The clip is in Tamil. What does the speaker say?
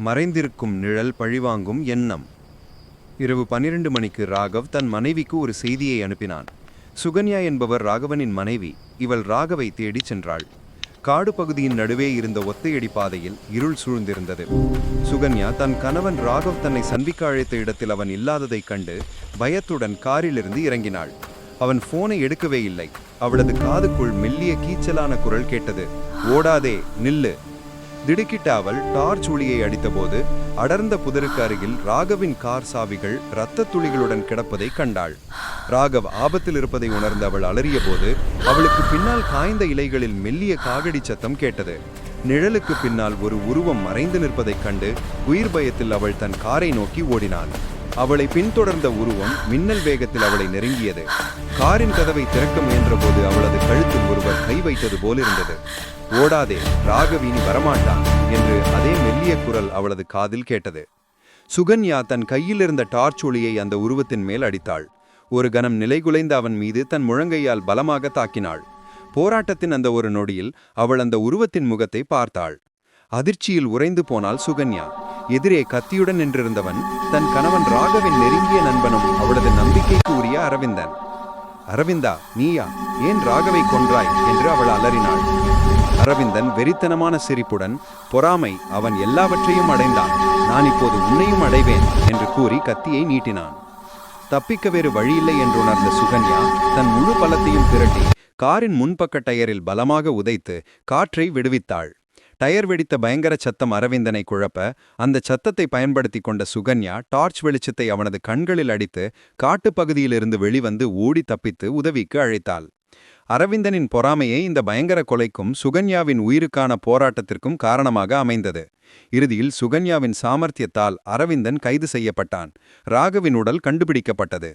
மறைந்திருக்கும் நிழல் பழிவாங்கும் எண்ணம். இரவு 12 மணிக்கு ராகவ் தன் மனைவிக்கு ஒரு செய்தியை அனுப்பினான். சுகன்யா என்பவர் ராகவனின் மனைவி. இவள் ராகவை தேடிச் சென்றாள். காடு பகுதியின் நடுவே இருந்த ஒத்தையடி பாதையில் இருள் சூழ்ந்திருந்தது. சுகன்யா தன் கணவன் ராகவ் தன்னை சந்திக்க அழைத்த இடத்தில் அவன் இல்லாததைக் கண்டு பயத்துடன் காரிலிருந்து இறங்கினாள். அவன் போனை எடுக்கவே இல்லை. அவளது காதுக்குள் மெல்லிய கீச்சலான குரல் கேட்டது. ஓடாதே, நில்லு. திடுக்கிட்ட அவள் டார்ச் ஒளியை அடித்தபோது அடர்ந்த புதருக்கு அருகில் ராகவின் கார் சாவிகள் இரத்த துளிகளுடன் கிடப்பதை கண்டாள். ராகவ் ஆபத்தில் இருப்பதை உணர்ந்து அவள் அலறிய போது அவளுக்கு பின்னால் காய்ந்த இலைகளில் மெல்லிய காகடி சத்தம் கேட்டது. நிழலுக்கு பின்னால் ஒரு உருவம் மறைந்து நிற்பதைக் கண்டு உயிர் பயத்தில் அவள் தன் காரை நோக்கி ஓடினாள். அவளை பின்தொடர்ந்த உருவம் மின்னல் வேகத்தில் அவளை நெருங்கியது. காரின் கதவை திறக்க முயன்றபோது அவளது கழுத்தில் ஒருவர் கை வைத்தது போலிருந்தது. ஓடாதே, ராகவ் இனி வரமாட்டான் என்று அதே மெல்லிய குரல் அவளது காதில் கேட்டது. சுகன்யா தன் கையில் இருந்த டார்ச் ஒளியை அந்த உருவத்தின் மேல் அடித்தாள். ஒரு கணம் நிலைகுலைந்த அவன் மீது தன் முழங்கையால் பலமாக தாக்கினாள். போராட்டத்தின் அந்த ஒரு நொடியில் அவள் அந்த உருவத்தின் முகத்தை பார்த்தாள். அதிர்ச்சியில் உறைந்து போனாள் சுகன்யா. எதிரே கத்தியுடன் நின்றிருந்தவன் தன் கணவன் ராகவின் நெருங்கிய நண்பனும் அவளது நம்பிக்கைக்கு உரிய அரவிந்தன். அரவிந்தா, நீயா? ஏன் ராகவை கொன்றாய் என்று அவள் அலறினாள். அரவிந்தன் வெறித்தனமான சிரிப்புடன், பொறாமை, அவன் எல்லாவற்றையும் அடைந்தான், நான் இப்போது உன்னையும் அடைவேன் என்று கூறி கத்தியை நீட்டினான். தப்பிக்க வேறு வழியில்லை என்று உணர்ந்த சுகன்யா தன் முழு பலத்தையும் திரட்டி காரின் முன்பக்க டயரில் பலமாக உதைத்து காற்றை விடுவித்தாள். டயர் வெடித்த பயங்கர சத்தம் அரவிந்தனை குழப்ப, அந்த சத்தத்தை பயன்படுத்தி கொண்ட சுகன்யா டார்ச் வெளிச்சத்தை அவனது கண்களில் அடித்து காட்டுப்பகுதியிலிருந்து வெளிவந்து ஓடி தப்பித்து உதவிக்கு அழைத்தாள். அரவிந்தனின் பொறாமையை இந்த பயங்கர கொலைக்கும் சுகன்யாவின் உயிருக்கான போராட்டத்திற்கும் காரணமாக அமைந்தது. இறுதியில் சுகன்யாவின் சாமர்த்தியத்தால் அரவிந்தன் கைது செய்யப்பட்டான். ராகவின் உடல் கண்டுபிடிக்கப்பட்டது.